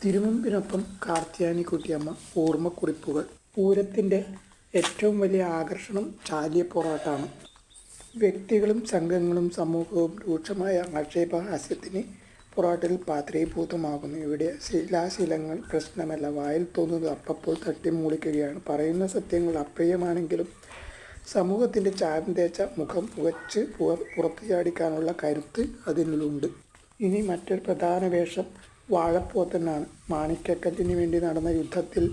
തിരുമുമ്പിനൊപ്പം കാർത്യായനിക്കുട്ടിയമ്മ ഓർമ്മക്കുറിപ്പുകൾ. പൂരത്തിൻ്റെ ഏറ്റവും വലിയ ആകർഷണം ചാലിയപ്പൊറാട്ടാണ്. വ്യക്തികളും സംഘങ്ങളും സമൂഹവും രൂക്ഷമായ ആക്ഷേപഹാസ്യത്തിന് പൊറാട്ടിൽ പാത്രീഭൂതമാകുന്നു. ഇവിടെ ശിലാശീലങ്ങൾ പ്രശ്നമല്ല, വായിൽ തോന്നുന്നത് അപ്പപ്പോൾ തട്ടിമൂളിക്കുകയാണ്. പറയുന്ന സത്യങ്ങൾ അപ്രിയമാണെങ്കിലും സമൂഹത്തിൻ്റെ ചായം തേച്ച മുഖം പുകച്ച് പുറത്തു ചാടിക്കാനുള്ള കരുത്ത് അതിനുള്ളുണ്ട്. ഇനി മറ്റൊരു പ്രധാന വേഷം വാഴപ്പോത്തനാണ്. മാണിക്കക്കല്ലിന് വേണ്ടി നടന്ന യുദ്ധത്തിൽ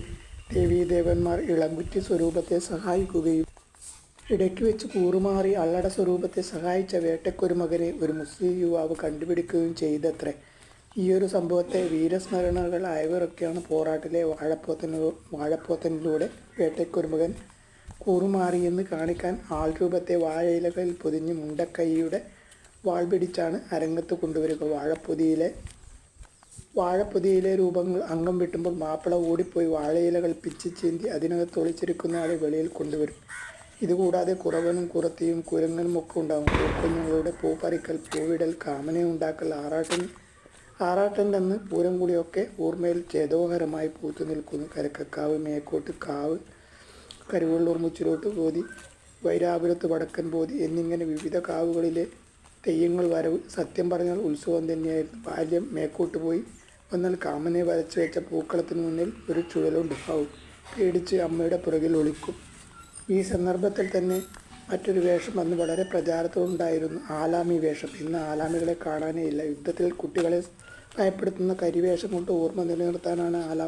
ദേവീദേവന്മാർ ഇളംകുറ്റി സ്വരൂപത്തെ സഹായിക്കുകയും ഇടയ്ക്ക് വെച്ച് കൂറുമാറി അള്ളട സ്വരൂപത്തെ സഹായിച്ച വേട്ടക്കൊരുമകനെ ഒരു മുസ്ലിം യുവാവ് കണ്ടുപിടിക്കുകയും ചെയ്തത്രേ. ഈയൊരു സംഭവത്തെ വീരസ്മരണകൾ ആയവരൊക്കെയാണ് പോറാട്ടിലെ വാഴപ്പോത്തനിലൂടെ വേട്ടക്കൊരുമകൻ കൂറുമാറിയെന്ന് കാണിക്കാൻ ആൾരൂപത്തെ വാഴയിലകളിൽ പൊതിഞ്ഞ് മുണ്ടക്കൈയുടെ വാൾ പിടിച്ചാണ് അരങ്ങത്ത് കൊണ്ടുവരിക. വാഴപ്പൊതിയിലെ രൂപങ്ങൾ അംഗം വെട്ടുമ്പോൾ മാപ്പിള ഓടിപ്പോയി വാഴയിലകൾ പിച്ചി ചീന്തി അതിനകത്ത് ഒളിച്ചിരിക്കുന്ന ആളെ വെളിയിൽ കൊണ്ടുവരും. ഇതുകൂടാതെ കുറവനും കുറത്തിയും കുരങ്ങനും ഒക്കെ ഉണ്ടാകും. പൂക്കുഞ്ഞുങ്ങളുടെ പൂ പറിക്കൽ, പൂവിടൽ, കാമനയുണ്ടാക്കൽ, ആറാട്ടൻ്റെ അന്ന് പൂരം കൂടിയൊക്കെ ഓർമ്മയിൽ ചേതോഹരമായി പൂത്തു നിൽക്കുന്നു. കരക്കക്കാവ്, മേക്കോട്ട് കാവ്, കരുവള്ളൂർ മുച്ചിലോട്ട് പോതി, വൈരാപുരത്ത് വടക്കൻ പോതി എന്നിങ്ങനെ വിവിധ കാവുകളിലെ തെയ്യങ്ങൾ വരവ് സത്യം പറഞ്ഞാൽ ഉത്സവം തന്നെയായിരുന്നു. ബാല്യം മേക്കോട്ട് പോയി വന്നാൽ കാമനെ വരച്ചു വെച്ച പൂക്കളത്തിന് മുന്നിൽ ഒരു ചുഴലുണ്ടാവും. പേടിച്ച് അമ്മയുടെ പുറകിൽ ഒളിക്കും. ഈ സന്ദർഭത്തിൽ തന്നെ മറ്റൊരു വേഷം അന്ന് വളരെ പ്രചാരത്തിലുണ്ടായിരുന്നു, ആലാമി വേഷം. ഇന്ന് ആലാമികളെ കാണാനേ ഇല്ല. യുദ്ധത്തിൽ കുട്ടികളെ ഭയപ്പെടുത്തുന്ന കരിവേഷം കൊണ്ട് ഓർമ്മ നിലനിർത്താനാണ് ആലാമി